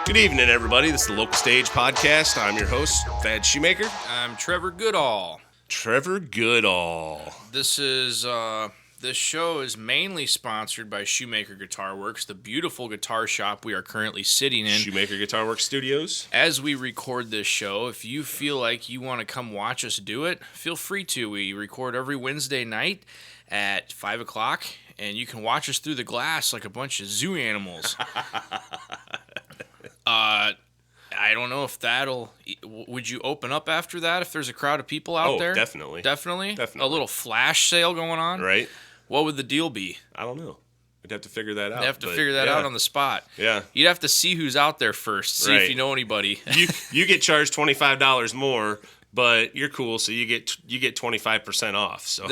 Good evening, everybody. This is the Local Stage Podcast. I'm your host, Thad Shoemaker. I'm Trevor Goodall. Trevor Goodall. This show is mainly sponsored by Shoemaker Guitar Works, the beautiful guitar shop we are currently sitting in. Shoemaker Guitar Works Studios. As we record this show, if you feel like you want to come watch us do it, feel free to. We record every Wednesday night at 5 o'clock, and you can watch us through the glass like a bunch of zoo animals. I don't know if that'll... Would you open up after that if there's a crowd of people out there? Definitely. Definitely? Definitely. A little flash sale going on? Right. What would the deal be? I don't know. We'd have to figure that out. You have to figure that out on the spot. Yeah. You'd have to see who's out there first, see if you know anybody. You get charged $25 more, but you're cool, so you get 25% off. So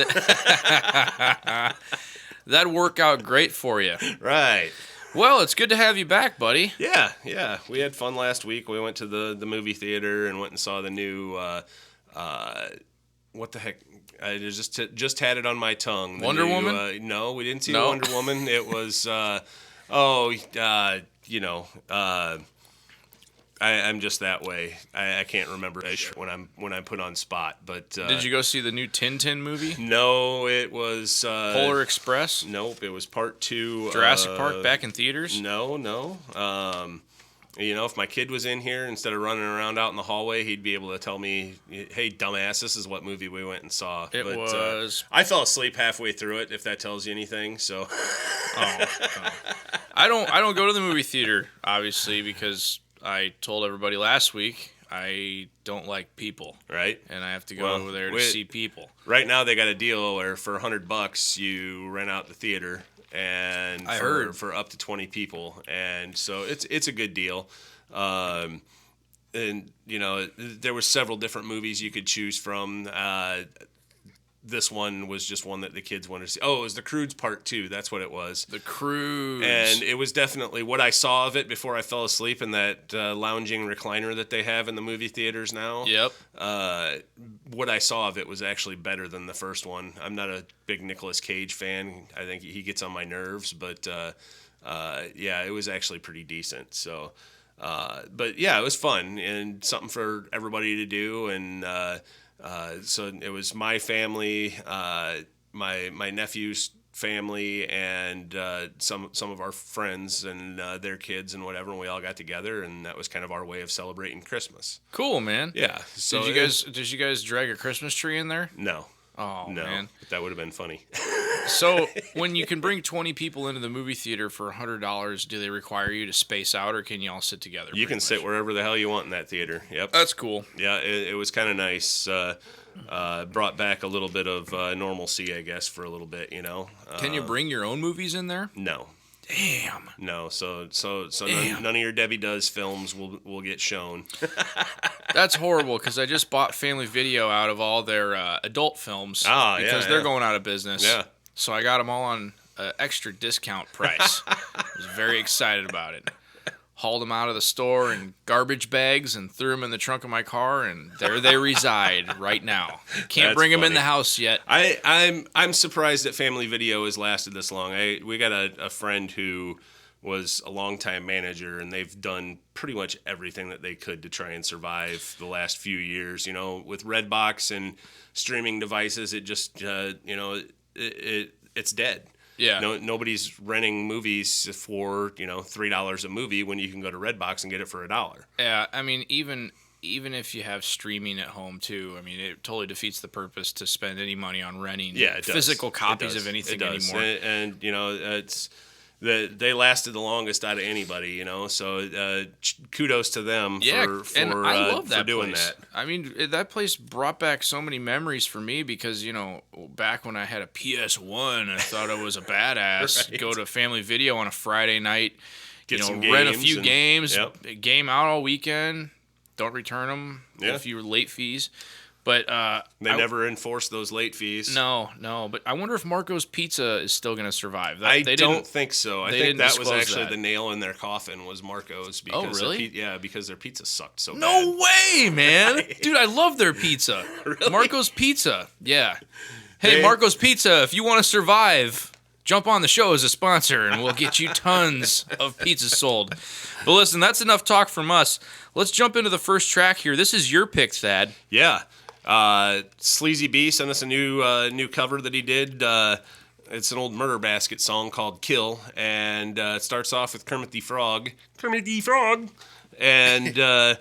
That'd work out great for you. Right. Well, it's good to have you back, buddy. Yeah. We had fun last week. We went to the movie theater and went and saw the new what the heck? I just had it on my tongue. Wonder Woman? No, we didn't see Wonder Woman. It was I'm just that way. I can't remember when I'm put on spot. But did you go see the new Tintin movie? No, it was Polar Express. Nope, it was part 2. Jurassic Park back in theaters. No. If my kid was in here, instead of running around out in the hallway, he'd be able to tell me, "Hey, dumbass, this is what movie we went and saw." I fell asleep halfway through it. If that tells you anything, so. I don't go to the movie theater obviously because I told everybody last week I don't like people. Right. And I have to go over there to see people. Right now they got a deal where for $100 you rent out the theater. And for up to 20 people, and so it's a good deal. And there were several different movies you could choose from. This one was just one that the kids wanted to see. Oh, it was The Croods Part 2. That's what it was. The Croods. And it was definitely what I saw of it before I fell asleep in that lounging recliner that they have in the movie theaters now. Yep. What I saw of it was actually better than the first one. I'm not a big Nicolas Cage fan. I think he gets on my nerves, but it was actually pretty decent. So, but yeah, it was fun and something for everybody to do. And so it was my family, my nephew's family, and some of our friends and their kids and whatever, and we all got together, and that was kind of our way of celebrating Christmas. Cool, man. Yeah. So did you guys drag a Christmas tree in there? No. Oh, no, man. That would have been funny. So when you can bring 20 people into the movie theater for $100, do they require you to space out, or can you all sit together? You can sit wherever the hell you want in that theater. Yep. That's cool. Yeah, it was kind of nice. Brought back a little bit of normalcy, I guess, for a little bit, Can you bring your own movies in there? No. Damn. No, so none of your Debbie Does films will get shown. That's horrible, because I just bought Family Video out of all their adult films because they're going out of business. Yeah. So I got them all on extra discount price. I was very excited about it. Hauled them out of the store in garbage bags and threw them in the trunk of my car, and there they reside right now. Can't bring them in the house yet. I'm surprised that Family Video has lasted this long. We got a friend who was a longtime manager, and they've done pretty much everything that they could to try and survive the last few years. With Redbox and streaming devices, it just it's dead. Yeah. Nobody's renting movies for, $3 a movie when you can go to Redbox and get it for $1. Yeah, I mean, even if you have streaming at home too, I mean, it totally defeats the purpose to spend any money on renting physical copies of anything anymore. And it's they lasted the longest out of anybody, so kudos to them for I love that doing place. that. I mean, that place brought back so many memories for me because, back when I had a PS1, I thought I was a badass. Right. Go to Family Video on a Friday night, Get some rent a few games, yep. Game out all weekend, don't return them if you were late fees. But they never enforced those late fees. No. But I wonder if Marco's Pizza is still going to survive. I don't think so. I think that was actually that. the nail in their coffin was Marco's. Because because their pizza sucked so bad. No way, man. Right. Dude, I love their pizza. Really? Marco's Pizza. Yeah. Hey, Marco's Pizza, if you want to survive, jump on the show as a sponsor, and we'll get you tons of pizzas sold. But listen, that's enough talk from us. Let's jump into the first track here. This is your pick, Thad. Yeah. Sleazy B sent us a new cover that he did. It's an old Murder Basket song called Kill, and it starts off with Kermit the Frog. Kermit the Frog! And then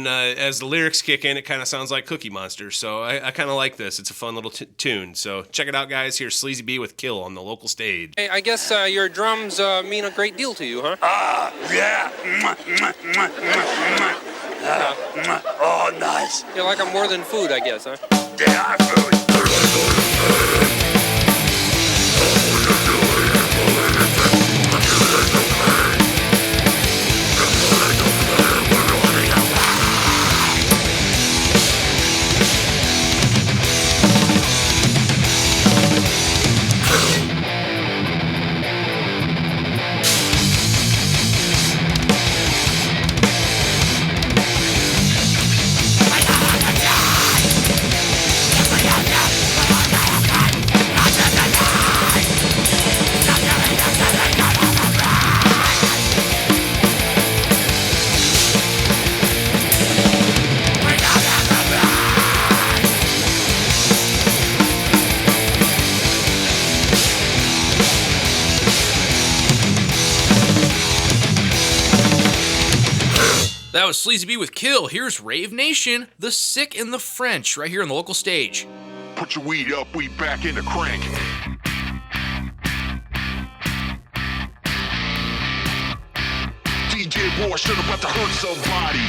as the lyrics kick in, it kind of sounds like Cookie Monster. So I kind of like this. It's a fun little tune. So check it out, guys. Here's Sleazy B with Kill on the local stage. Hey, I guess your drums mean a great deal to you, huh? Yeah. Oh, nice. You like them more than food, I guess, huh? They are food. That was Sleazy B with Kill. Here's Ravenation, the Sick and the French, right here on the local stage. Put your weed up, we back in the crank. DJ boy should about to hurt somebody.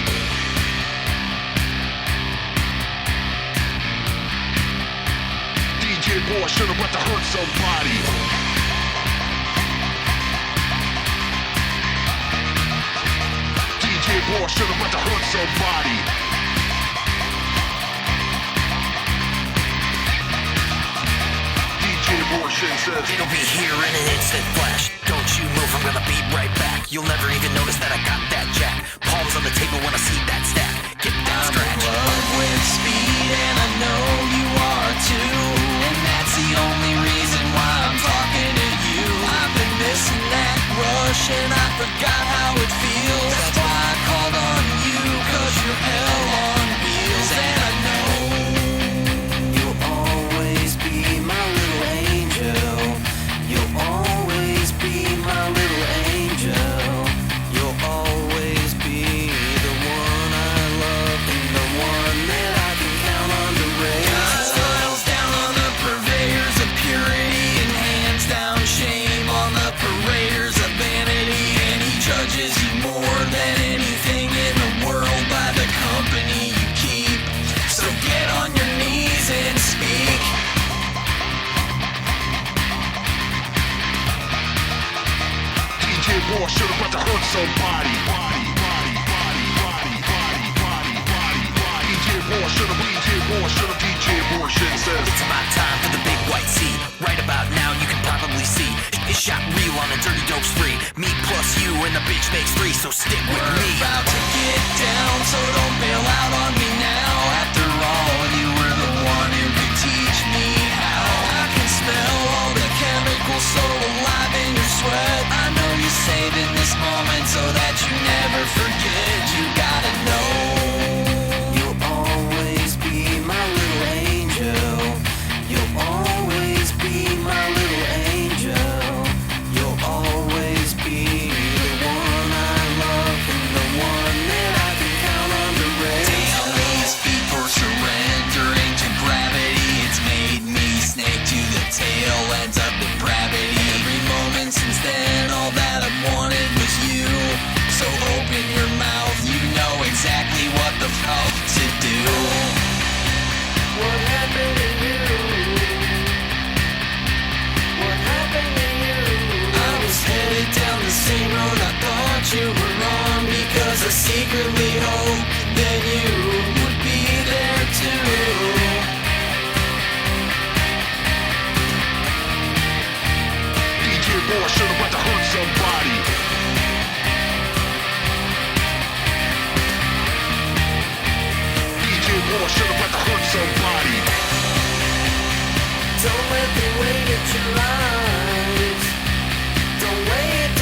DJ boy should about to hurt somebody. Boy, should have about to hurt somebody. DJ Abortion says it'll be here in an instant flash. Don't you move, I'm gonna be right back. You'll never even notice that I got that jack. Palms on the table when I see that stack. Get that scratch. I'm in love with speed and I know you are too. And that's the only reason why I'm talking to you. I've been missing that rush and I forgot how it feels. That's why I called on you, cause you're hell on wheels. And I know you'll always be my little angel. You'll always be my little angel. You'll always be the one I love and the one that I can count on to raise. God smiles down on the purveyors of purity and hands down shame on the paraders of vanity. And he judges you more than anything in the world by the company you keep. So get on your knees and speak. DJ boy should have about to hurt somebody. DJ Abortion says it's about time for the big white sea. Right about now you can probably see it's shot real on a dirty dope spree. Me plus you and the bitch makes three, so stick with me. We're about to get down, so don't bail out on me now. After all, you were the one who could teach me how. I can smell all the chemicals so alive in your sweat. I know you're saving this moment so that you never forget. You gotta know you'll always be my little angel. You'll always be my little angel. You'll always be the one I love and the one that I can count on to raise. Damn these feet for surrendering to gravity. It's made me snake to the tail ends of depravity. Every moment since then, all that I've wanted was you. So open your mouth, you know exactly what the fuck to do. What happened to you? What happened to you? I was headed down the same road, I thought you were on, because I secretly hoped that you would be there too. DJ boy should have about to hurt somebody. DJ boy should have about to hurt somebody. Don't let them wait at your eyes. Don't wait at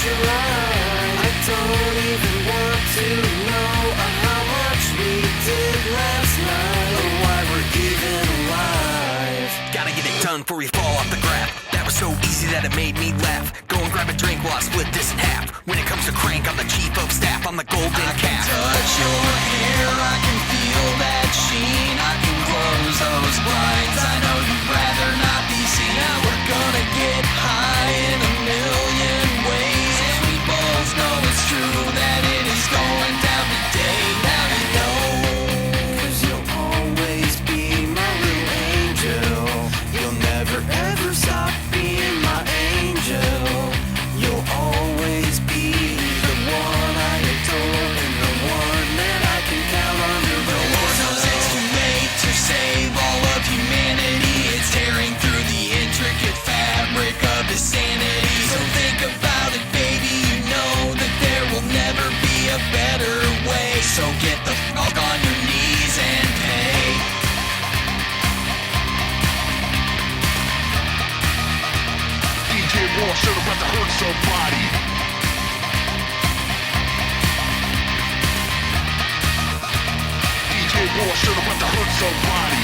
your eyes. I don't even want to know how much we did last night or why we're even alive. Gotta get it done before we fall off the graph. That was so easy that it made me laugh. Go and grab a drink while I split this in half. When it comes to crank, I'm the chief of staff. I'm the golden calf. Touch your hair, I can feel that sheen. I can close those blinds. I know you'd rather not be seen. Now we're gonna get high in a million ways, and we both know it's true that it is going down today. Now you know, 'cause you'll always be my little angel. You'll never ever stop being my angel. You'll always be the one I adore and the one that I can count on. The Lord knows it's too late to save all of humanity. It's tearing through the intricate fabric of his sanity. So think about it, baby. You know that there will never be a better way. So get the fuck on your knees and pay. DJ Raw shit about to hurt somebody. DJ Raw shit about to hurt somebody.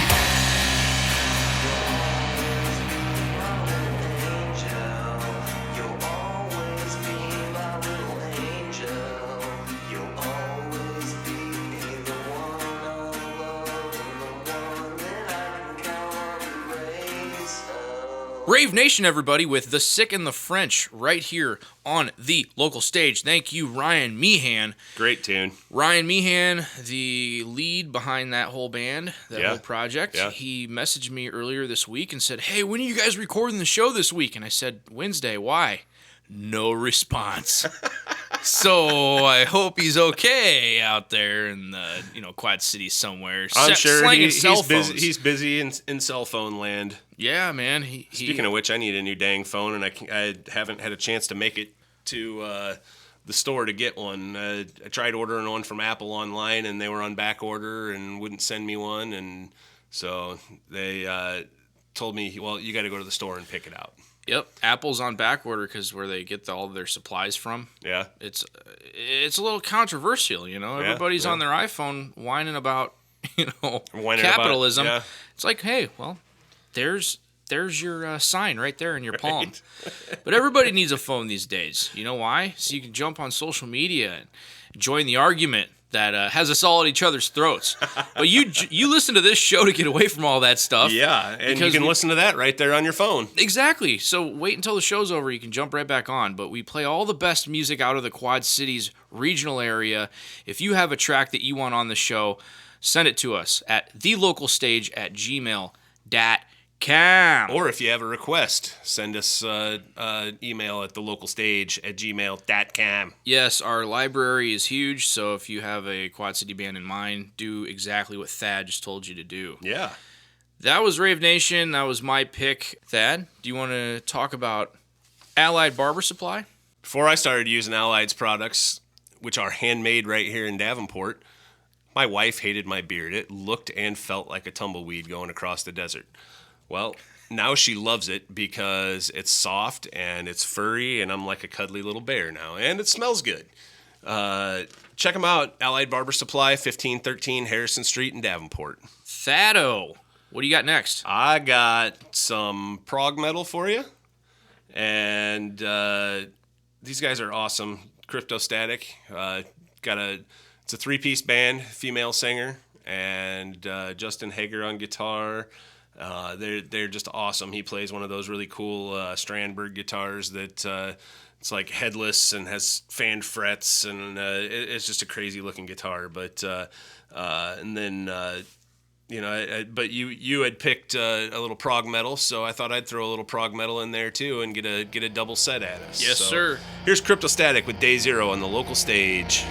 You'll always be my little angel. You'll always be the one I love and the one that I can count on to raise up. Ravenation, everybody, with The Sick and the French right here on the local stage. Thank you, Ryan Meehan. Great tune. Ryan Meehan, the lead behind that whole band, that Yeah. whole project. Yeah. He messaged me earlier this week and said, "Hey, when are you guys recording the show this week?" And I said, "Wednesday." Why? No response. So I hope he's okay out there in the Quad Cities somewhere. I'm sure slanging he's cell busy. phones. He's busy in cell phone land. Yeah, man. Speaking of which, I need a new dang phone, and I haven't had a chance to make it to the store to get one. I tried ordering one from Apple online, and they were on back order and wouldn't send me one, and so they told me, well, you got to go to the store and pick it out. Yep, Apple's on back order because where they get all their supplies from. Yeah. It's a little controversial, Everybody's yeah. on their iPhone whining about, Whining capitalism. about- yeah. It's like, hey, well, there's your sign right there in your palm. But everybody needs a phone these days. You know why? So you can jump on social media and join the argument that has us all at each other's throats. But you listen to this show to get away from all that stuff. Yeah, and you because can listen to that right there on your phone. Exactly. So wait until the show's over. You can jump right back on. But we play all the best music out of the Quad Cities regional area. If you have a track that you want on the show, send it to us at thelocalstage@gmail.com. Or if you have a request, send us email at thelocalstage@gmail.com. Yes, our library is huge. So if you have a Quad City band in mind, do exactly what Thad just told you to do. Yeah. That was Ravenation. That was my pick. Thad, do you want to talk about Allied Barber Supply? Before I started using Allied's products, which are handmade right here in Davenport, my wife hated my beard. It looked and felt like a tumbleweed going across the desert. Well, now she loves it because it's soft and it's furry, and I'm like a cuddly little bear now, and it smells good. Check them out, Allied Barber Supply, 1513 Harrison Street in Davenport. Thado, what do you got next? I got some prog metal for you, and these guys are awesome. Cryptostatic, it's a three-piece band, female singer, and Justin Hager on guitar. They're just awesome. He plays one of those really cool Strandberg guitars that it's like headless and has fanned frets, and it's just a crazy looking guitar. But and then but you had picked a little prog metal, so I thought I'd throw a little prog metal in there too and get a double set at us. Yes, So, sir. Here's Cryptostatic with Day Zero on the local stage.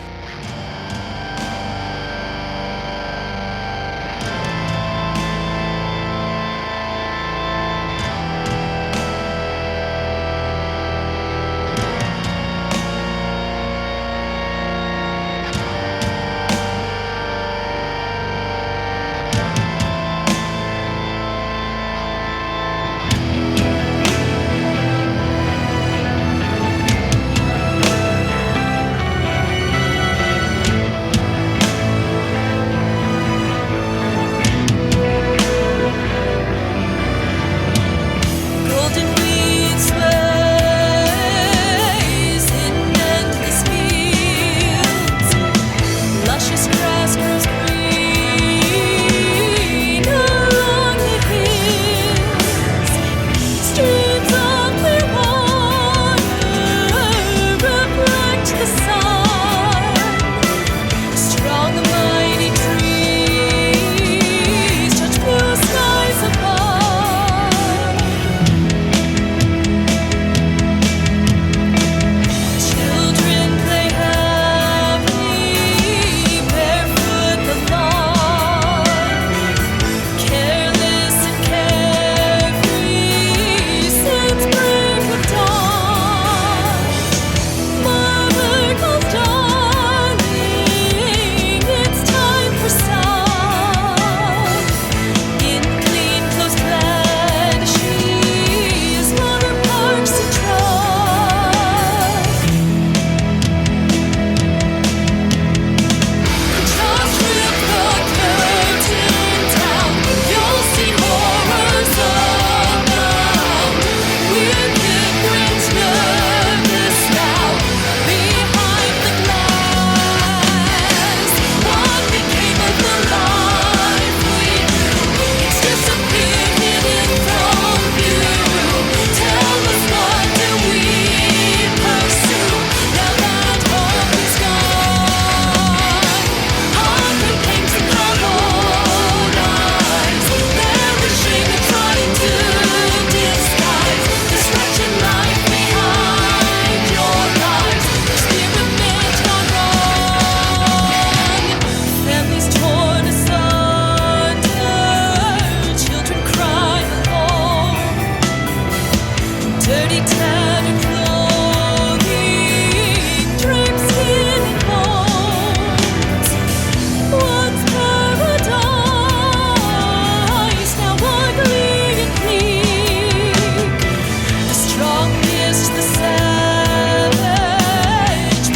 dirty tattered clothing, draped skin and bones. Once paradise, now ugly and bleak. The strongest, the savage,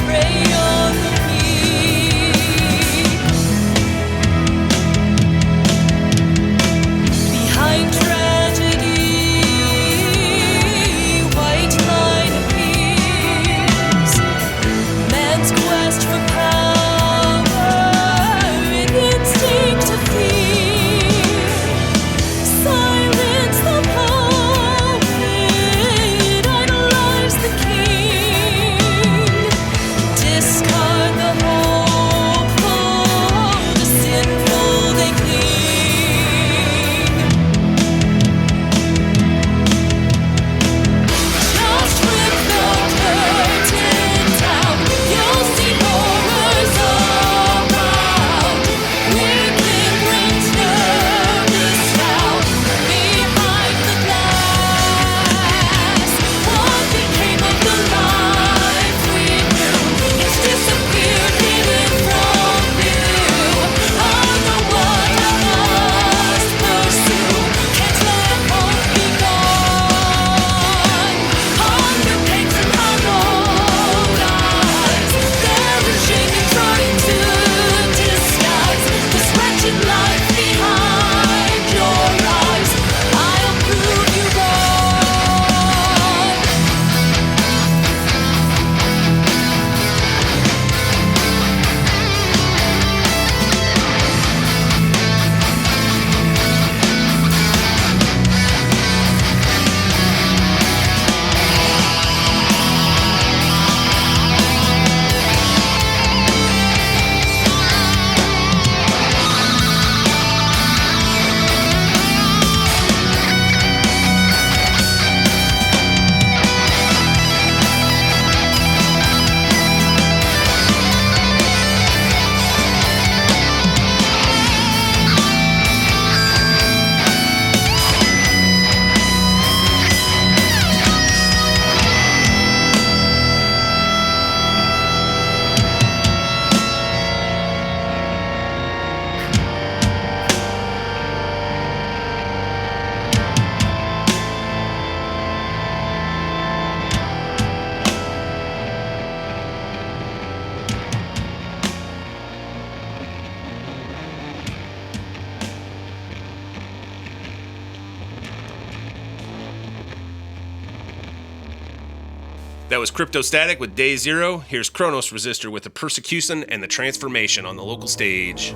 prey on the weak. Behind tragedy, white line appears. Man's quest for power, an instinct to fear. Silence the poet, idolize the king. Discard the hopeful, the sinful they cling. Just rip the curtain down, you'll see horrors around. Wicked rings nervous sound behind the glass. What became of the life we knew? It's disappeared, hidden from view. I know what I must pursue. Can't let hope be gone. Hunger pains and hollow eyes. There is shame in trying to disguise this wretched life behind your eyes. I'll prove you wrong. That was Cryptostatic with Day Zero. Here's Kronos Resistor with the Persecution and the Transformation on the local stage.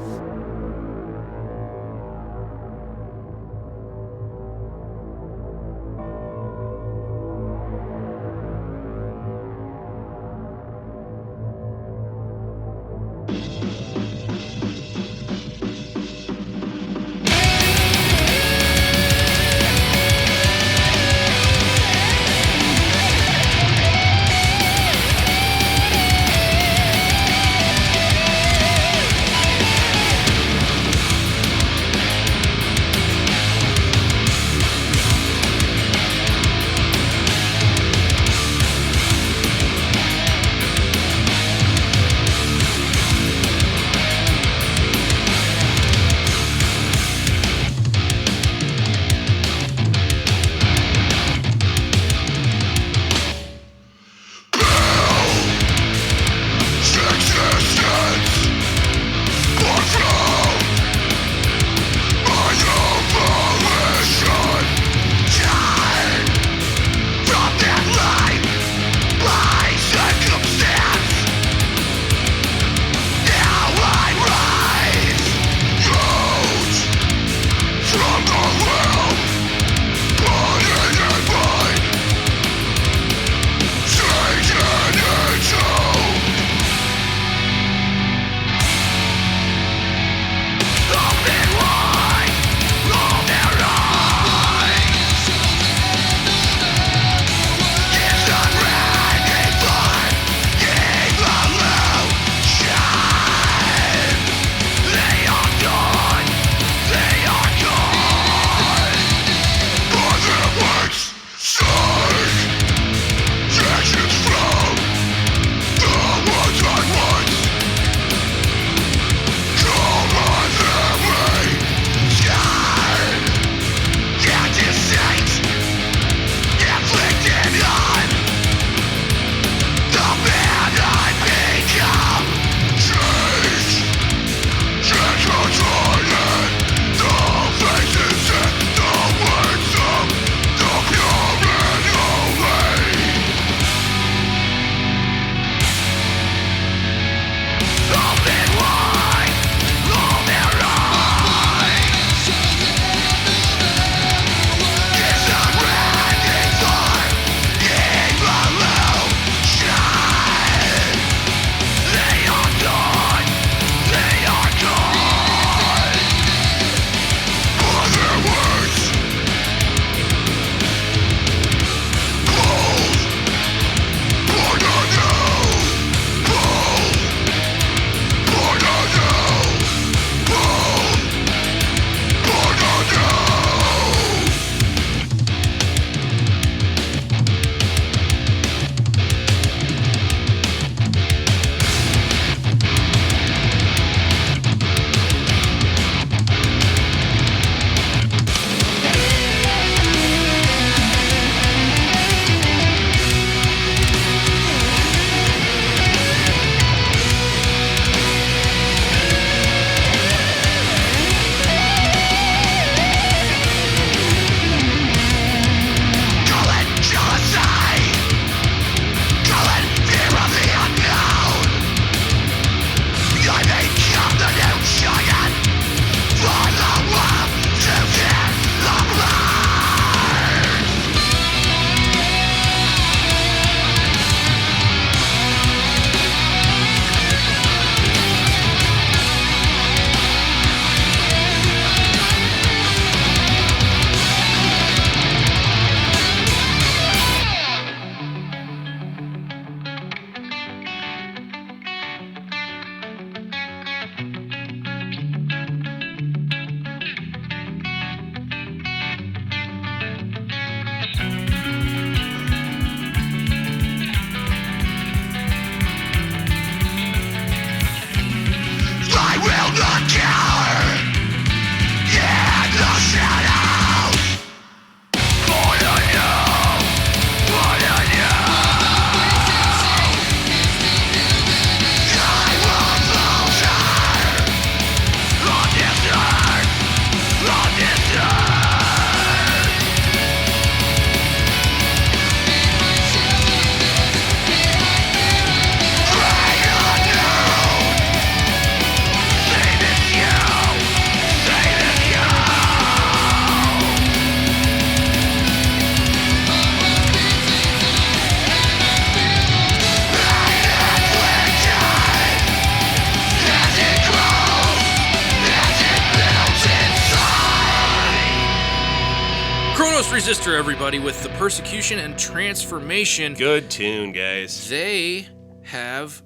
Resistor, everybody, with the Persecution and Transformation. Good tune, guys. They have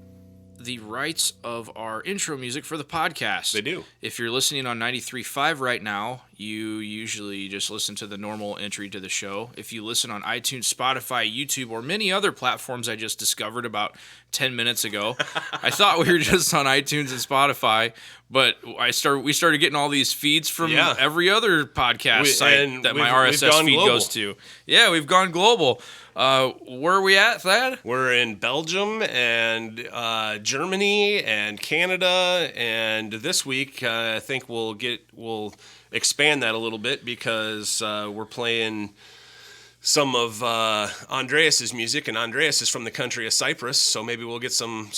the rights of our intro music for the podcast. They do. If you're listening on 93.5 right now, you usually just listen to the normal entry to the show. If you listen on iTunes, Spotify, YouTube, or many other platforms I just discovered about 10 minutes ago, I thought we were just on iTunes and Spotify, but we started getting all these feeds from every other podcast site that my RSS feed goes to. Yeah, we've gone global. Where are we at, Thad? We're in Belgium and Germany and Canada, and this week I think we'll expand that a little bit because we're playing some of Andreas's music, and Andreas is from the country of Cyprus, so maybe we'll get some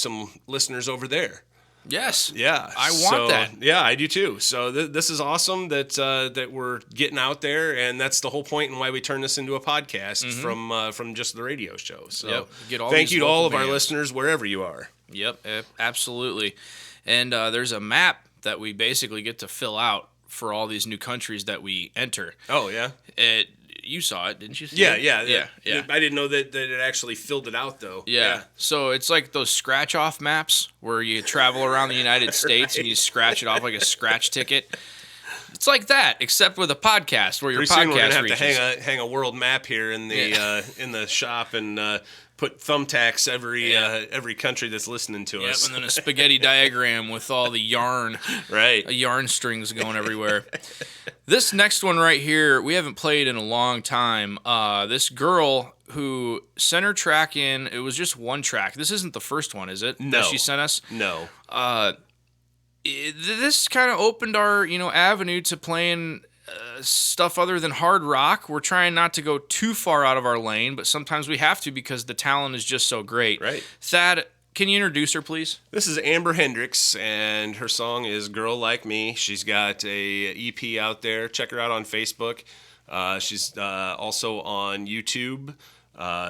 listeners over there. Yes. Yeah. I want that. Yeah, I do too. So this is awesome that we're getting out there, and that's the whole point and why we turn this into a podcast from just the radio show. So thank you to all of our listeners wherever you are. Yep, absolutely. And there's a map that we basically get to fill out for all these new countries that we enter. Oh, yeah? You saw it, didn't you? Yeah. I didn't know that it actually filled it out, though. Yeah. So it's like those scratch-off maps where you travel around the United States and you scratch it off like a scratch ticket. It's like that, except with a podcast where your Pretty podcast soon we're gonna have reaches. to hang a world map here in the shop and put thumbtacks every country that's listening to us. And then a spaghetti diagram with all the yarn, right? Yarn strings going everywhere. This next one right here, we haven't played in a long time. This girl who sent her track in, it was just one track. This isn't the first one, is it? No. That she sent us? No. This kind of opened our, avenue to playing stuff other than hard rock. We're trying not to go too far out of our lane, but sometimes we have to because the talent is just so great. Right. Thad, can you introduce her, please? This is Amber Hendricks, and her song is Girl Like Me. She's got a EP out there. Check her out on Facebook. She's also on YouTube.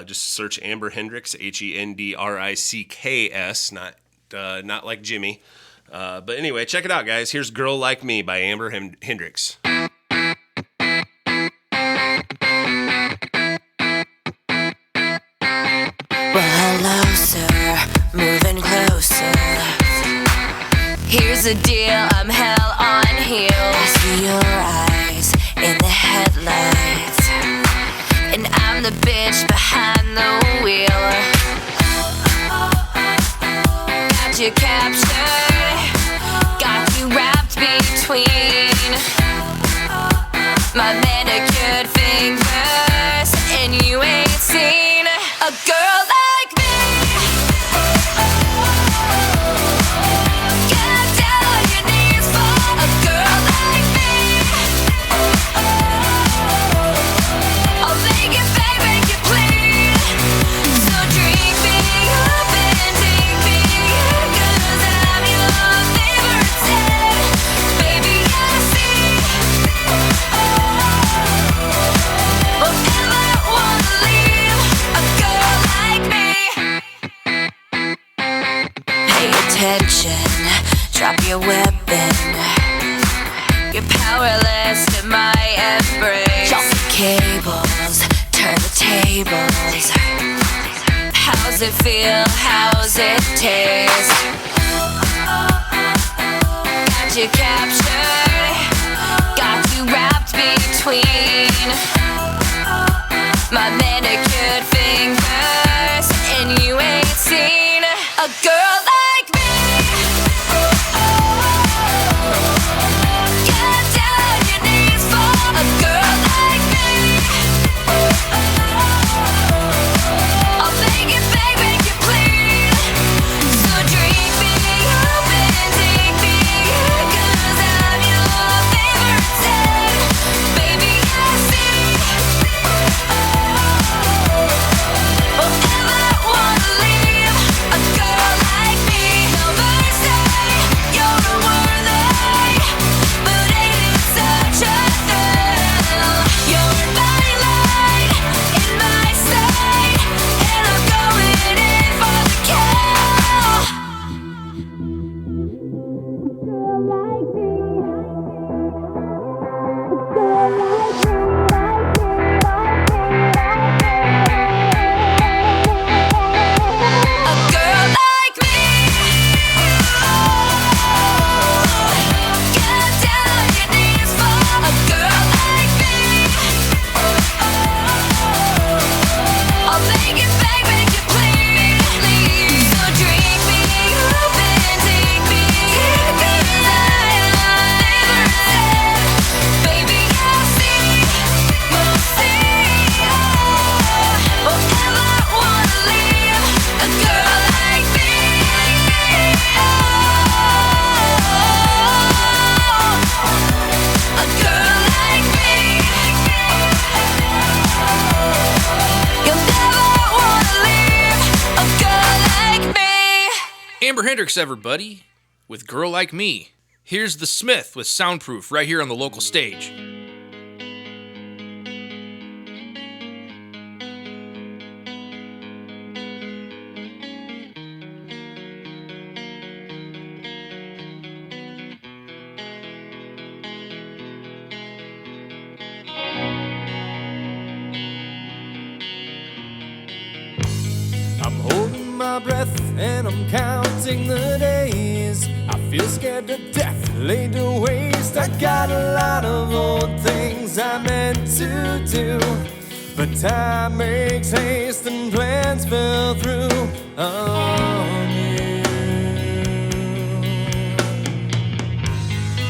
Just search Amber Hendricks, Hendricks, not like Jimmy. But anyway, check it out, guys. Here's Girl Like Me by Amber Hendricks. Well, hello, sir, moving closer. Here's the deal, I'm hell on heels. I see your eyes in the headlights, and I'm the bitch behind the wheel. Got you captured, got you wrapped between my manicured fingers, and you ain't seen a girl like me. Get down on your knees for a girl like me. I'll make it beg, make it plead. So drink me up and take me in, 'cause I'm your favorite sin. Baby, I see won't ever wanna leave a girl like me. Pay attention, drop your weapon. You're powerless in my embrace. Drop the cables, turn the tables. How's it feel? How's it taste? Got you captured, got you wrapped between my manicured fingers, and you ain't seen a girl like me. Get down on your knees for a girl like me. I'll make it beg, make it plead. So drink me up and take me in, 'cause I'm your favorite sin. Baby, I see Amber Hendricks, everybody, with Girl Like Me. Here's The Smith with Soundproof right here on the local stage. I'm holding my breath and I'm counting the days. I feel scared to death, laid to waste. I got a lot of old things I meant to do, but time makes haste and plans fell through on you.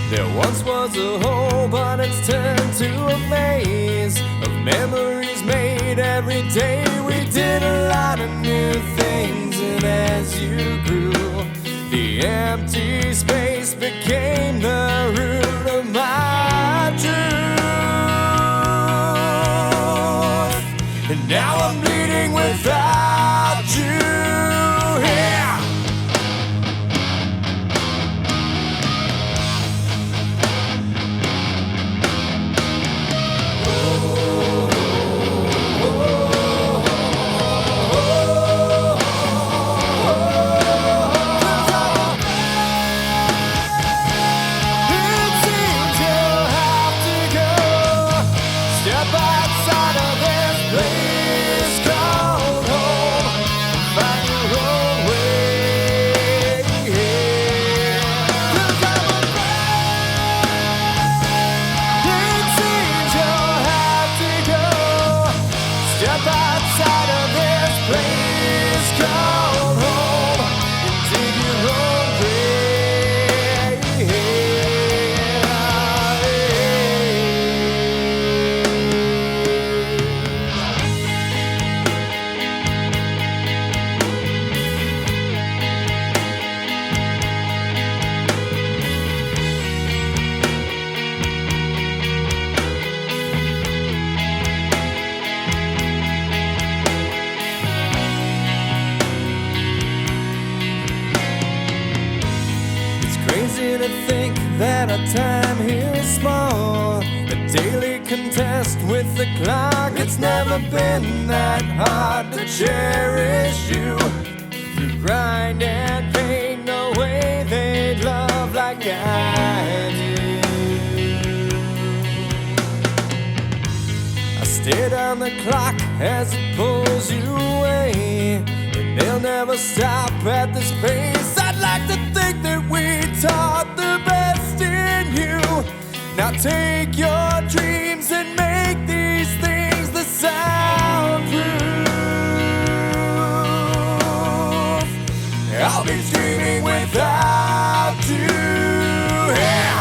There once was a hole, but it's turned to a maze of memories made every day. We did a lot of new things, and as you grew, the empty space became the root of my truth. And now I'm bleeding without you here. Time here is small, a daily contest with the clock. It's never been that hard to cherish you. Through grind and pain, no way they'd love like I do. I stare down the clock as it pulls you away, and they'll never stop at this pace. I'd like to think that we taught the best in you. Now take your dreams and make these things the soundproof. I'll be dreaming without you. Yeah.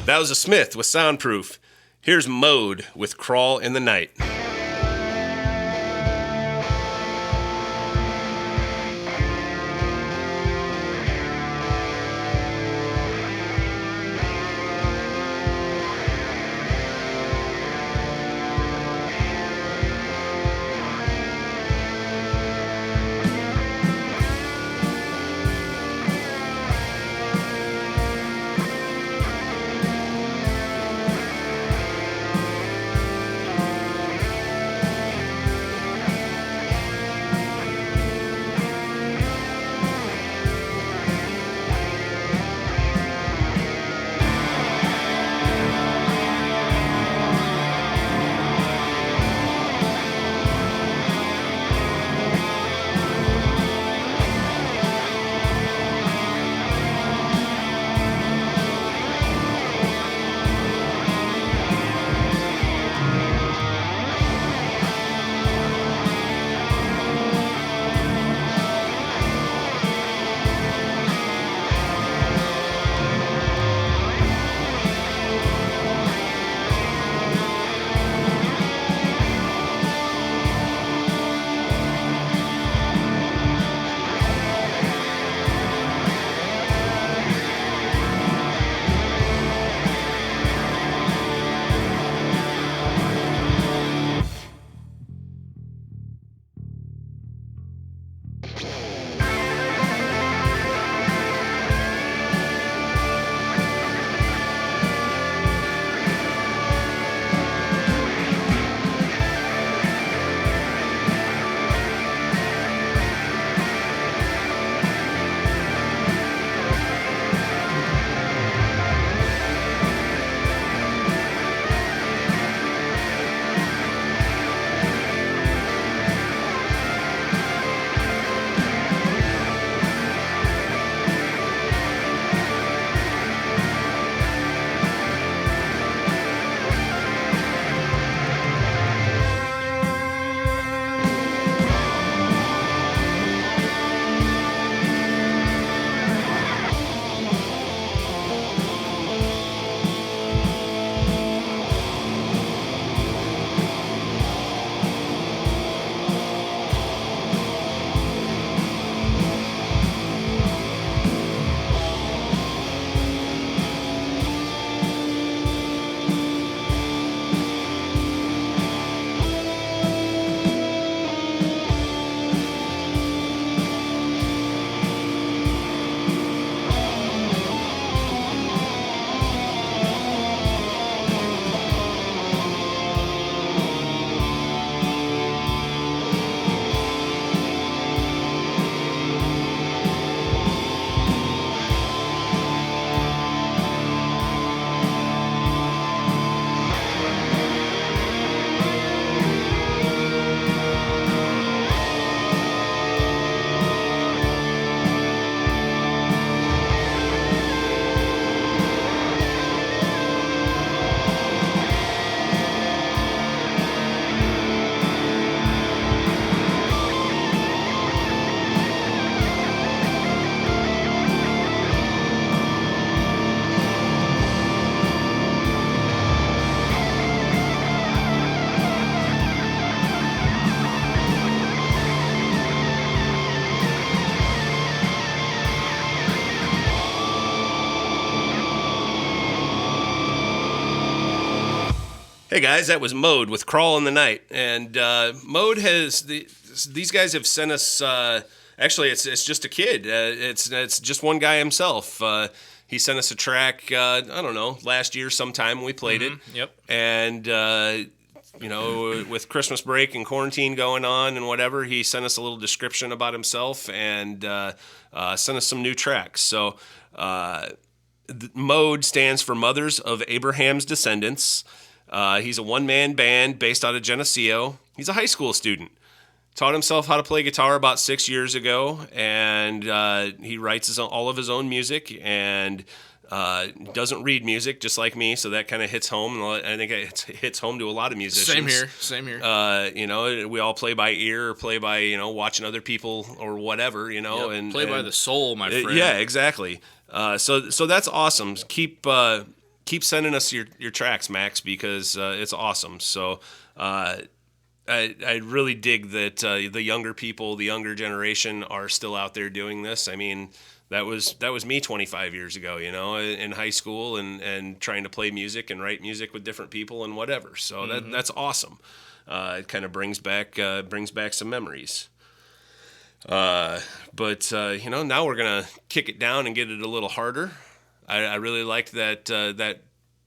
That was a Smith with Soundproof. Here's M.O.A.D with Crawl in the Night. Hey guys, that was M.O.A.D with Crawl in the Night. And M.O.A.D has, these guys have sent us, actually it's just a kid. It's just one guy himself. He sent us a track, I don't know, last year sometime we played it. Yep. And, you know, with Christmas break and quarantine going on and whatever, he sent us a little description about himself and sent us some new tracks. So M.O.A.D stands for Mothers of Abraham's Descendants. He's a one-man band based out of Geneseo. He's a high school student. Taught himself how to play guitar about 6 years ago, and he writes all of his own music and doesn't read music, just like me, so that kind of hits home. I think it hits home to a lot of musicians. Same here. You know, we all play by ear or play by, you know, watching other people or whatever, you know. Yep, and play by the soul, my friend. Yeah, exactly. So that's awesome. Keep sending us your tracks, Max, because it's awesome. So I really dig that the younger people, the younger generation, are still out there doing this. I mean, that was me 25 years ago, you know, in high school and trying to play music and write music with different people and whatever. So that's awesome. It kind of brings back some memories. But you know, now we're gonna kick it down and get it a little harder. I really liked that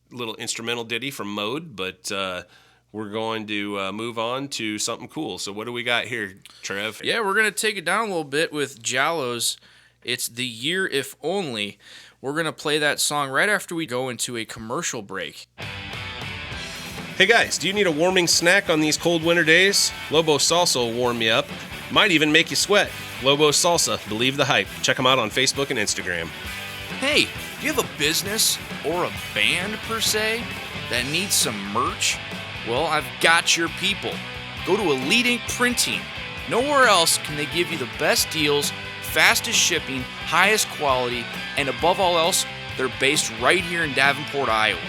little instrumental ditty from M.O.A.D, but we're going to move on to something cool. So what do we got here, Trev? Yeah, we're going to take it down a little bit with Giallows. It's The Year If Only. We're going to play that song right after we go into a commercial break. Hey guys, do you need a warming snack on these cold winter days? Lobo Salsa will warm you up. Might even make you sweat. Lobo Salsa, believe the hype. Check them out on Facebook and Instagram. Hey, do you have a business or a band per se that needs some merch? Well, I've got your people. Go to Elite Ink Printing. Nowhere else can they give you the best deals, fastest shipping, highest quality, and above all else, they're based right here in Davenport, Iowa.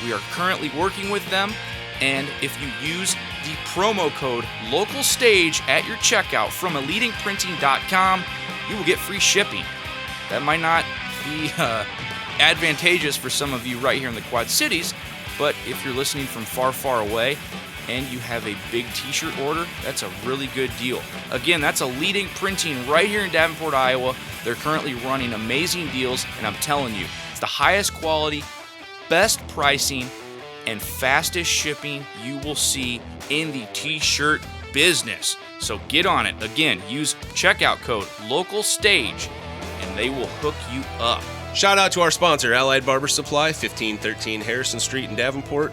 We are currently working with them, and if you use the promo code LOCALSTAGE at your checkout from EliteInkPrinting.com, you will get free shipping. That might not be advantageous for some of you right here in the Quad Cities, but if you're listening from far, far away and you have a big t-shirt order, that's a really good deal. Again, that's Elite Ink Printing right here in Davenport, Iowa. They're currently running amazing deals, and I'm telling you, it's the highest quality, best pricing, and fastest shipping you will see in the t-shirt business. So get on it. Again, use checkout code LOCALSTAGE, and they will hook you up. Shout out to our sponsor, Allied Barber Supply, 1513 Harrison Street in Davenport.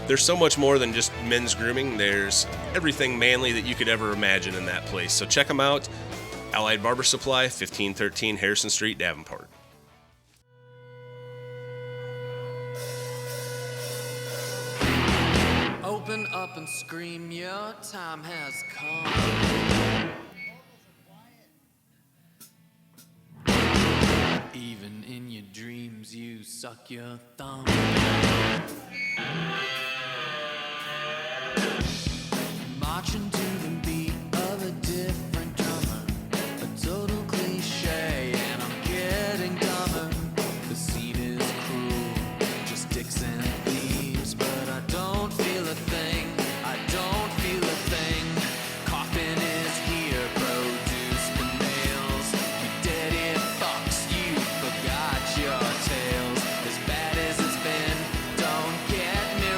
There's so much more than just men's grooming. There's everything manly that you could ever imagine in that place. So check them out. Allied Barber Supply, 1513 Harrison Street, Davenport. Open up and scream, your time has come. Even in your dreams, you suck your thumb. Marching to the beat of a different drummer, a total cliche, and I'm getting dumber. The scene is cruel, just dicks and thieves, but I don't feel a thing. I don't feel a thing. Coffin is here, produce the nails. You dead it fucks, you forgot your tales. As bad as it's been, don't get me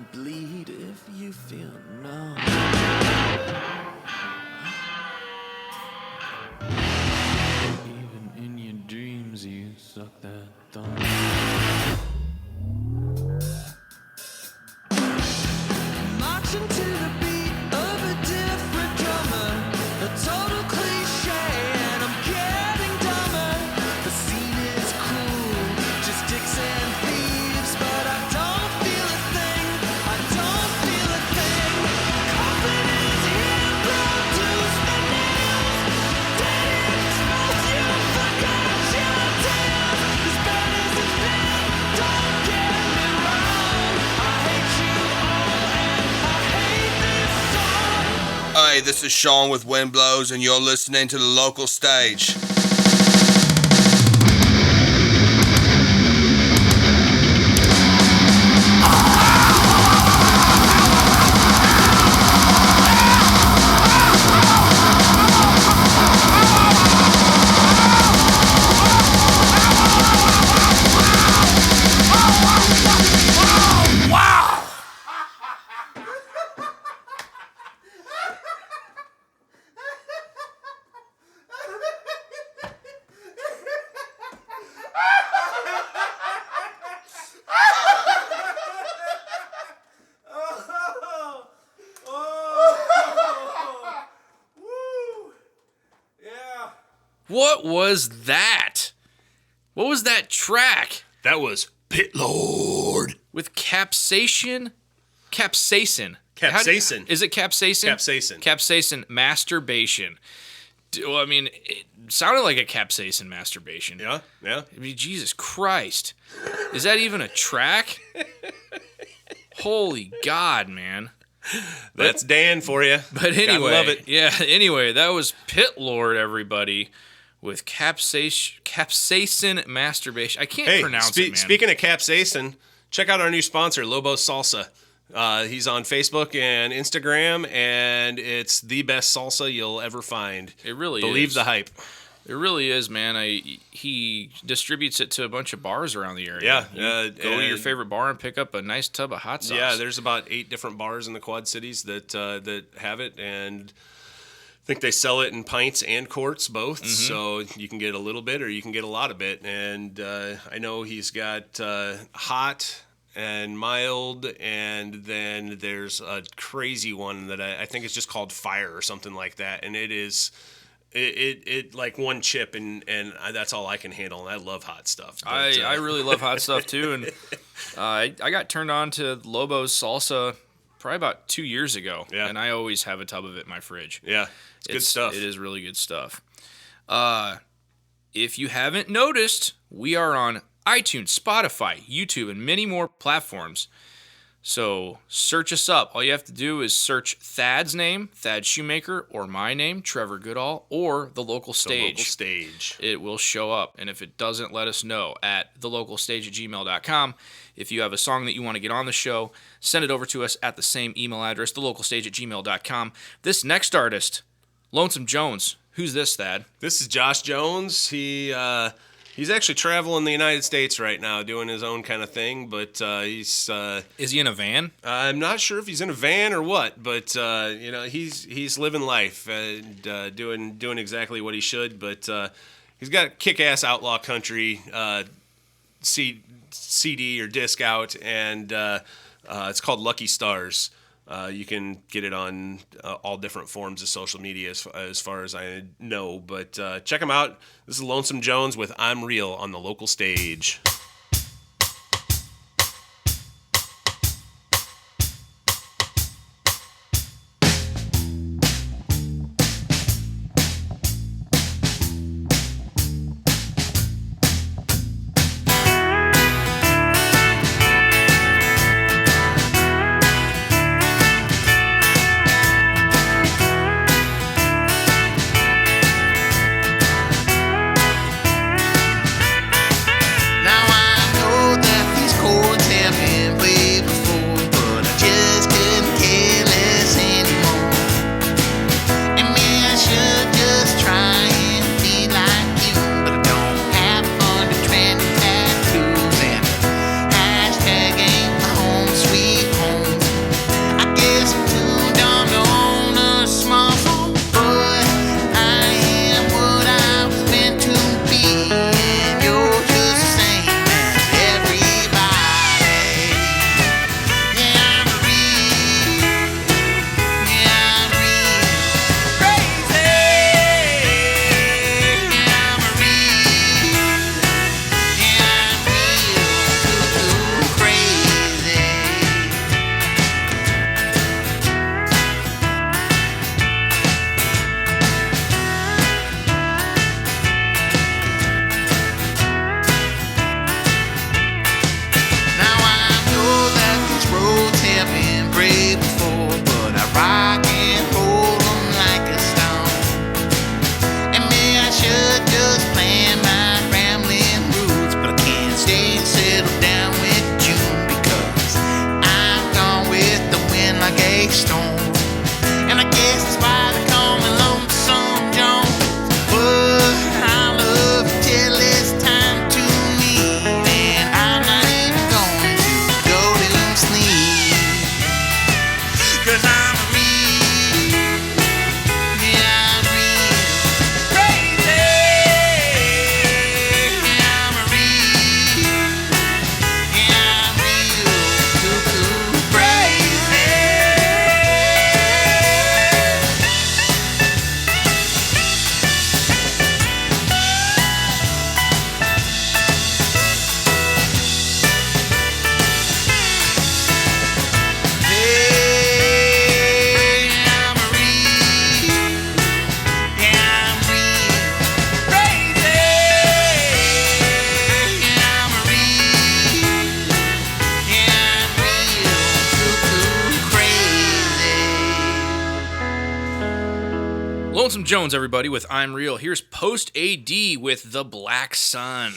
and bleed if you feel numb. Even in your dreams, you suck that thumb. Marching to the beat of a different drummer, a total cliche, and I'm getting dumber. The scene is cool, just dicks and thieves, but I don't feel a thing. I don't feel a thing. Coffin is here, produce the nails. Dead expose you, forgot your tales. As bad as it's been, don't get me wrong. I hate you all and I hate this song. Hey, this is Sean with Wind Blows, and you're listening to The Local Stage. What was that? What was that track? That was Pit Lord. With Capsaicin? Capsaicin. Capsaicin. Is it Capsaicin? Capsaicin. Capsaicin Masturbation. Well, I mean, it sounded like a Capsaicin Masturbation. Yeah, yeah. I mean, Jesus Christ. Is that even a track? Holy God, man. That's Dan for you. But anyway, Gotta love it. Yeah, anyway, that was Pit Lord, everybody, with Capsaicin Masturbation. I can't pronounce it, man. Speaking of Capsaicin, check out our new sponsor, Lobos Salsa. He's on Facebook and Instagram, and it's the best salsa you'll ever find. It really Believe is. the hype. It really is, man. He distributes it to a bunch of bars around the area. Yeah. Go to your favorite bar and pick up a nice tub of hot sauce. Yeah, there's about 8 different bars in the Quad Cities that have it, and I think they sell it in pints and quarts both. Mm-hmm. So you can get a little bit or you can get a lot of it. And I know he's got hot and mild, and then there's a crazy one that I think it's just called Fire or something like that, and it is. It like one chip and that's all I can handle, and I love hot stuff. But, I really love hot stuff too, and I got turned on to Lobos salsa probably about 2 years ago, and I always have a tub of it in my fridge. Yeah, it's good stuff. It is really good stuff. If you haven't noticed, we are on iTunes, Spotify, YouTube, and many more platforms. So search us up. All you have to do is search Thad's name, Thad Shoemaker, or my name, Trevor Goodall, or The Local Stage. The Local Stage. It will show up. And if it doesn't, let us know at thelocalstage@gmail.com. If you have a song that you want to get on the show, send it over to us at the same email address, thelocalstage@gmail.com. This next artist, Lonesome Jones. Who's this, Thad? This is Josh Jones. He's actually traveling the United States right now, doing his own kind of thing. But he's is he in a van? I'm not sure if he's in a van or what, but he's living life and doing exactly what he should. But he's got kick-ass outlaw country CD or disc out, and it's called Lucky Stars. You can get it on all different forms of social media as far as I know. But check him out. This is Lonesome Jones with I'm Real on The Local Stage. Now Lonesome Jones, everybody, with I'm Real. Here's Post AD with The Black Sun.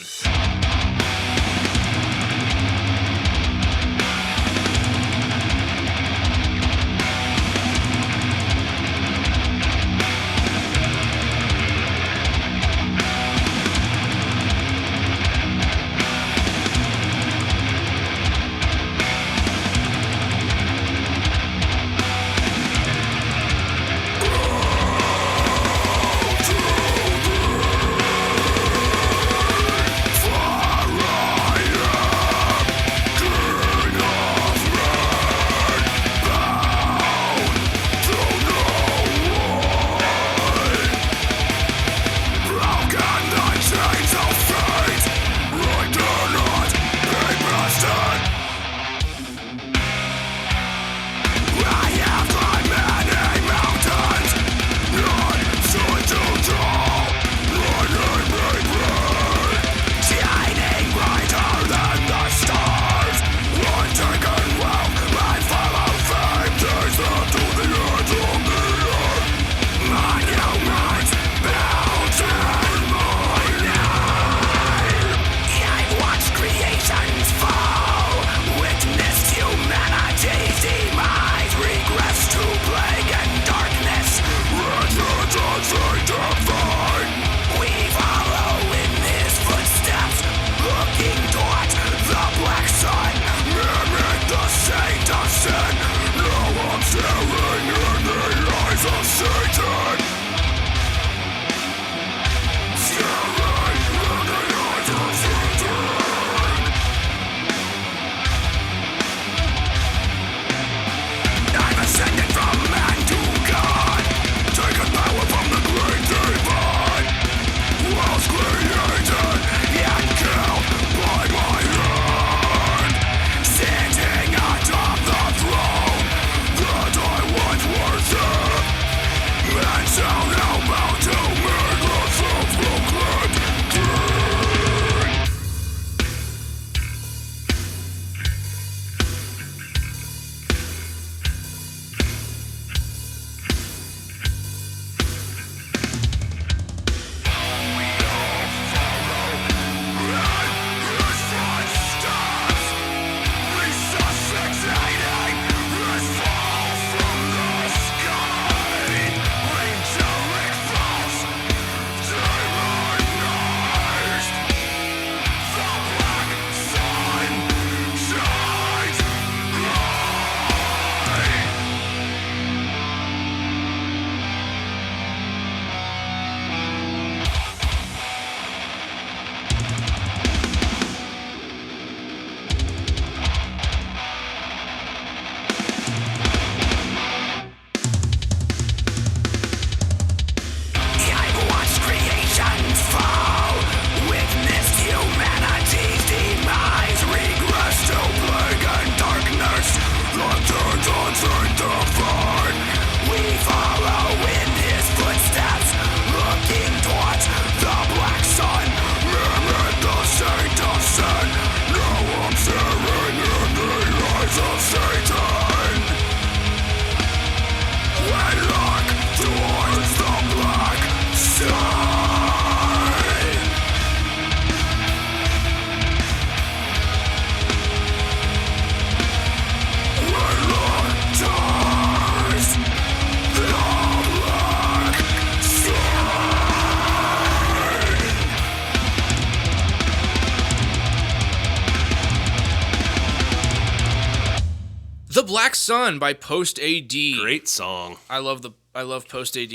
Black Sun by Post AD. Great song. I love Post AD.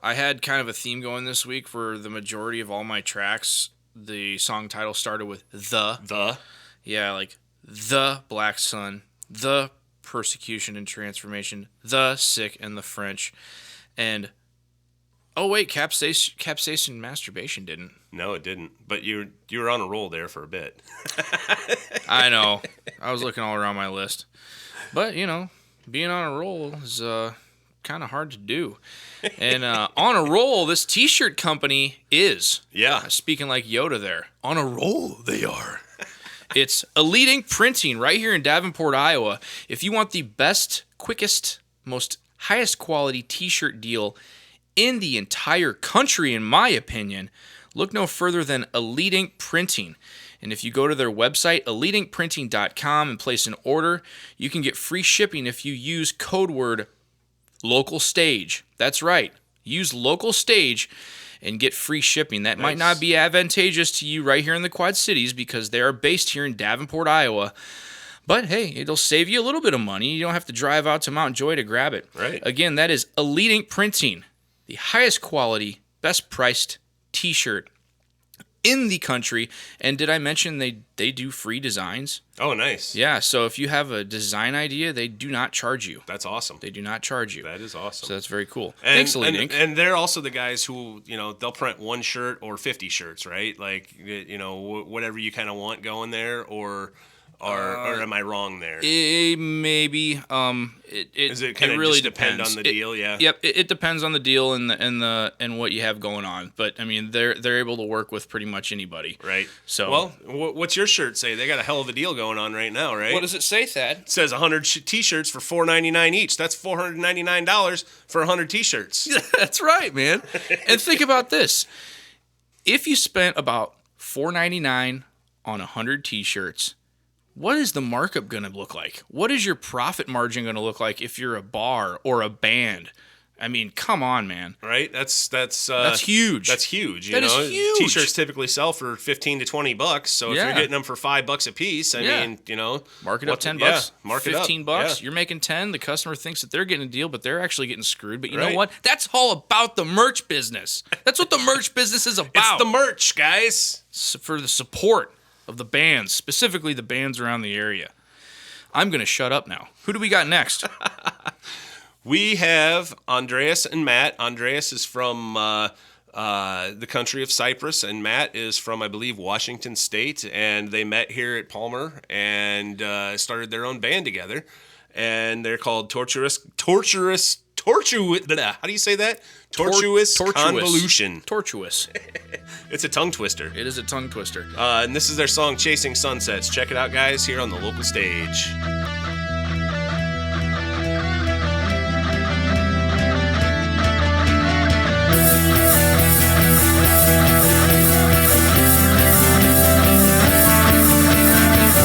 I had kind of a theme going this week for the majority of all my tracks. The song title started with the. Yeah, like The Black Sun, The Persecution and Transformation, The Sick and the French. And oh wait, Capsaicin Masturbation didn't. No, it didn't. But you were on a roll there for a bit. I know. I was looking all around my list. But, you know, being on a roll is kind of hard to do. And on a roll, this t-shirt company is. Yeah. Speaking like Yoda there. On a roll, they are. It's Elite Ink Printing right here in Davenport, Iowa. If you want the best, quickest, most highest quality t-shirt deal in the entire country, in my opinion, look no further than Elite Ink Printing. And if you go to their website, eliteinkprinting.com, and place an order, you can get free shipping if you use code word LOCALSTAGE. That's right. Use LOCALSTAGE and get free shipping. That might not be advantageous to you right here in the Quad Cities because they are based here in Davenport, Iowa. But hey, it'll save you a little bit of money. You don't have to drive out to Mount Joy to grab it. Right. Again, that is Elite Ink Printing, the highest quality, best priced t-shirt in the country. And did I mention they do free designs? Oh, nice. Yeah, so if you have a design idea, they do not charge you. That's awesome. They do not charge you. That is awesome. So that's very cool. And, Thanks, Elite Ink. And they're also the guys who, they'll print one shirt or 50 shirts, right? Like, whatever you kind of want going there, or am I wrong there? Maybe. Is it kind of really just depend on the deal? Yeah. Yep. It depends on the deal and what you have going on. But I mean, they're able to work with pretty much anybody. Right. So well, what's your shirt say? They got a hell of a deal going on right now, right? What does it say, Thad? It says 100 t-shirts for $4.99 each. That's $499 for 100 t-shirts. That's right, man. And think about this: if you spent about $4.99 on 100 t-shirts, what is the markup going to look like? What is your profit margin going to look like if you're a bar or a band? I mean, come on, man. Right? That's huge. That's huge. That is huge. T-shirts typically sell for $15 to $20. So if you're getting them for $5 a piece, I mean, mark it up $10. Yeah, mark it up. $15. Yeah. You're making 10. The customer thinks that they're getting a deal, but they're actually getting screwed. But you know Right. what? That's all about the merch business. That's what the merch business is about. It's the merch, guys. For the support of the bands, specifically the bands around the area. I'm going to shut up now. Who do we got next? We have Andreas and Matt. Andreas is from the country of Cyprus, and Matt is from, I believe, Washington State. And they met here at Palmer and started their own band together. And they're called Tortuous. How do you say that? Tortuous Convolution. Tortuous. It's a tongue twister. It is a tongue twister. And this is their song Chasing Sunsets. Check it out, guys, here on the local stage.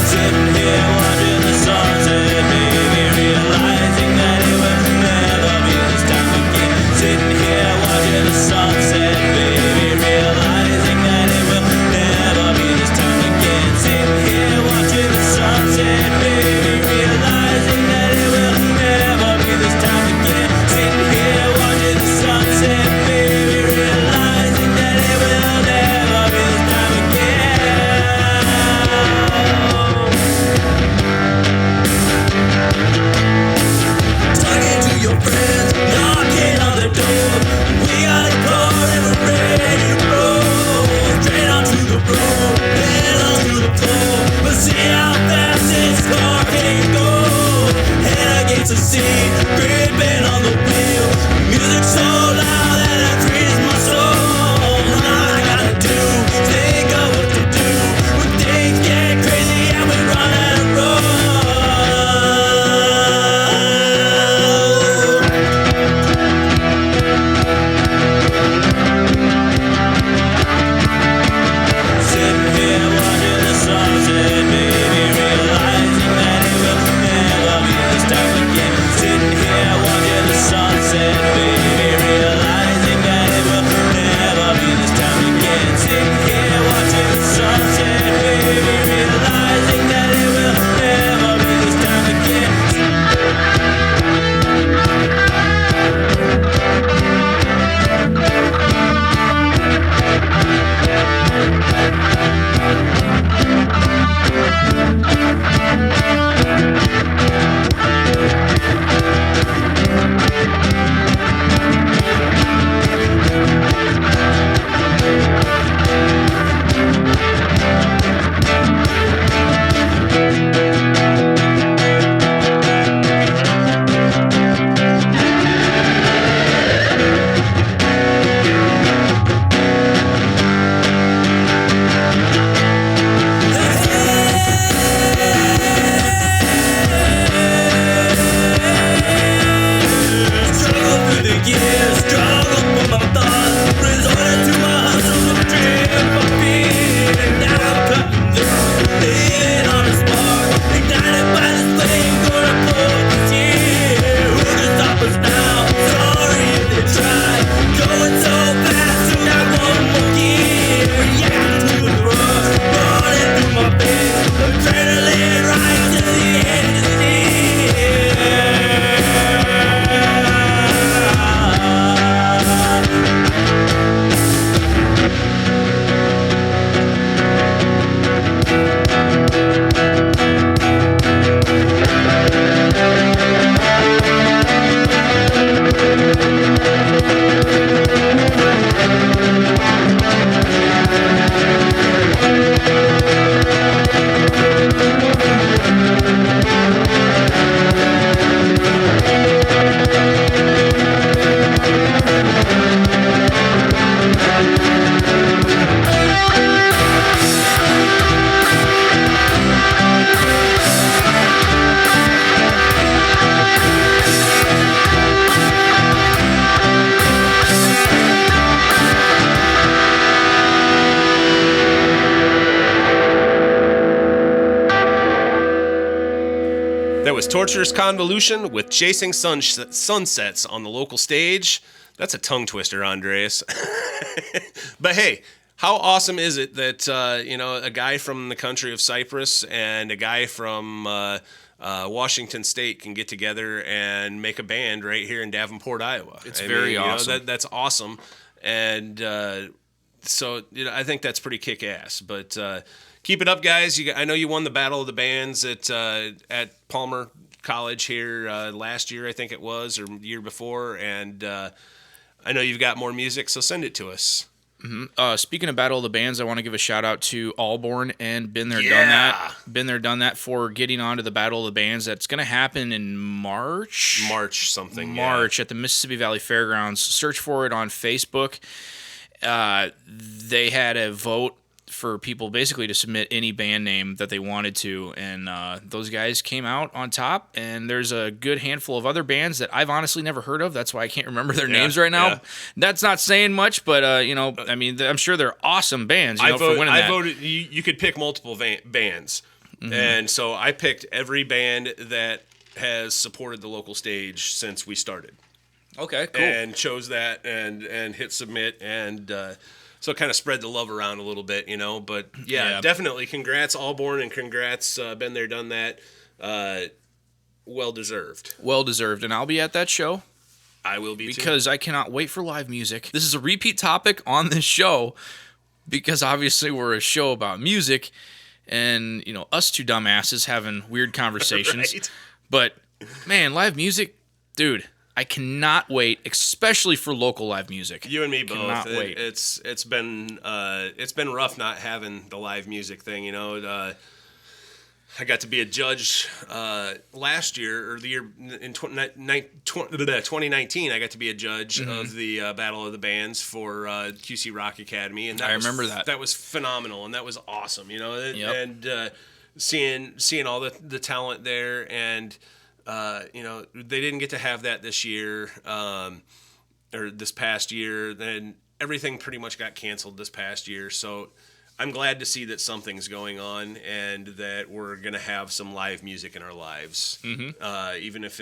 Sitting here watching the sunset, baby, realizing that it will never be this time again. Sitting here watching the sunset, baby, realizing that it will never be this time again. Sitting here watching the sunset, baby, realizing that it will never be this time again. Sitting here watching the sunset, baby, realizing that it will never be this time again. Talking to your friends, knocking on the door. We got a car and we're ready to roll. Straight onto the road, head onto the floor. We'll see how fast this car can go. Head against the seat, gripping on the wheel. Music so loud that it frees my soul. All I gotta do is think of what to do when things get crazy and we run out of road. Sitting here watching the sunset, baby, realizing that it will never be this time again. Sitting here watching the sunset. was Tortuous Convolution with Chasing Sunsets on the local stage. That's a tongue twister, Andreas. But hey, how awesome is it that a guy from the country of Cyprus and a guy from Washington State can get together and make a band right here in Davenport, Iowa? It's very awesome. That's awesome, and so I think that's pretty kick-ass. But keep it up, guys. I know you won the Battle of the Bands at Palmer College here last year, I think it was, or year before, and I know you've got more music, so send it to us. Mm-hmm. Speaking of Battle of the Bands, I want to give a shout out to Allborn and Been There, Done That. Been There, Done That for getting onto the Battle of the Bands. That's going to happen in March. March at the Mississippi Valley Fairgrounds. Search for it on Facebook. They had a vote for people basically to submit any band name that they wanted to, and those guys came out on top. And there's a good handful of other bands that I've honestly never heard of. That's why I can't remember their names right now. Yeah. That's not saying much, but I mean, I'm sure they're awesome bands. For winning that. I voted. You could pick multiple bands, and so I picked every band that has supported the local stage since we started. Okay, cool. And chose that and hit submit and. So kind of spread the love around a little bit, But yeah, definitely. Congrats, Allborn, and congrats, Been There, Done That. Well deserved. Well deserved, and I'll be at that show. I will be because I cannot wait for live music. This is a repeat topic on this show because obviously we're a show about music, and us two dumbasses having weird conversations. Right. But man, live music, dude. I cannot wait, especially for local live music. You and me both. Cannot wait. It's been rough not having the live music thing. I got to be a judge last year or the year in 2019. I got to be a judge of the Battle of the Bands for QC Rock Academy, and I remember that. That was phenomenal, and that was awesome. And seeing all the talent there and. They didn't get to have that this year, or this past year. Then everything pretty much got canceled this past year. So I'm glad to see that something's going on and that we're gonna have some live music in our lives. Mm-hmm. Even if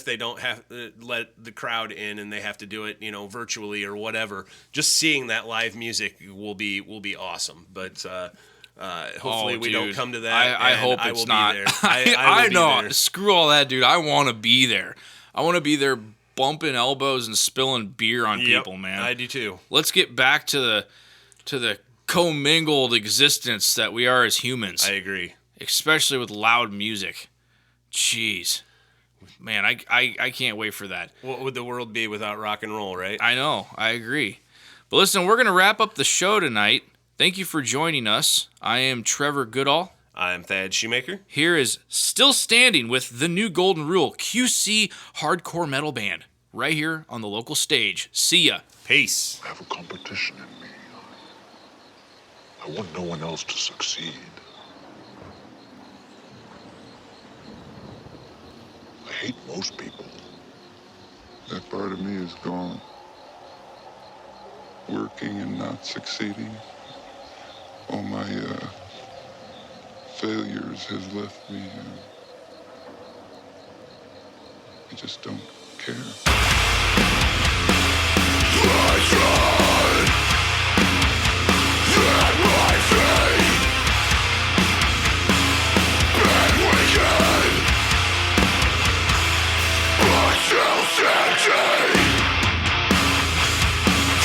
they don't have let the crowd in and they have to do it, virtually or whatever. Just seeing that live music will be awesome. But. Hopefully we don't come to that. I hope it's not. Be there. I know. There. Screw all that, dude. I want to be there. I want to be there bumping elbows and spilling beer on people, man. I do too. Let's get back to the commingled existence that we are as humans. I agree. Especially with loud music. Jeez. Man, I can't wait for that. What would the world be without rock and roll, right? I know. I agree. But listen, we're going to wrap up the show tonight. Thank you for joining us. I am Trevor Goodall. I'm Thad Shoemaker. Here is Still Standing with the new Golden Rule, QC Hardcore Metal Band, right here on the local stage. See ya. Peace. I have a competition in me. I want no one else to succeed. I hate most people. That part of me is gone. Working and not succeeding. All my failures has left me. I just don't care. I tried that my fate been wicked, but still standing.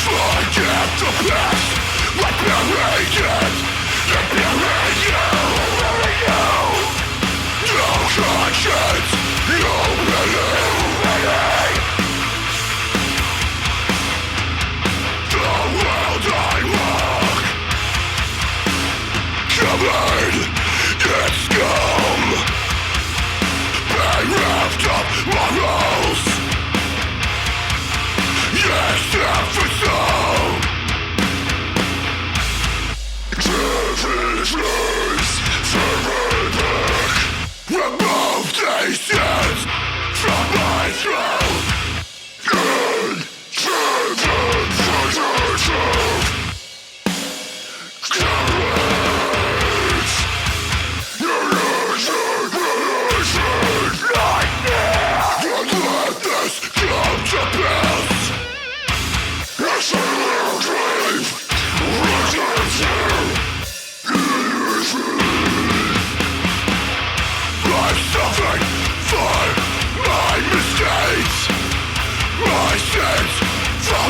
Forget the past. Like buried it, and buried you. No conscience, no belief. The world I walk, covered in scum, bereft of morals. Yes, every soul. True.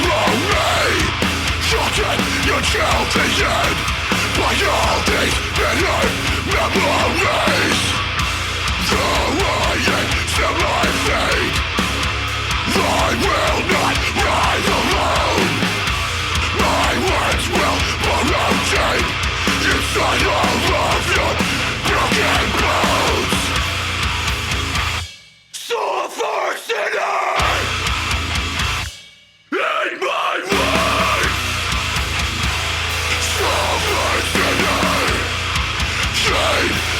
follow me. Shorten your child to the end by all these bitter memories. Though I accept my fate, I will not rise alone. My words will burrow deep inside all of your broken bones. Sulfur sinner in my life. Sulfur sinner, shade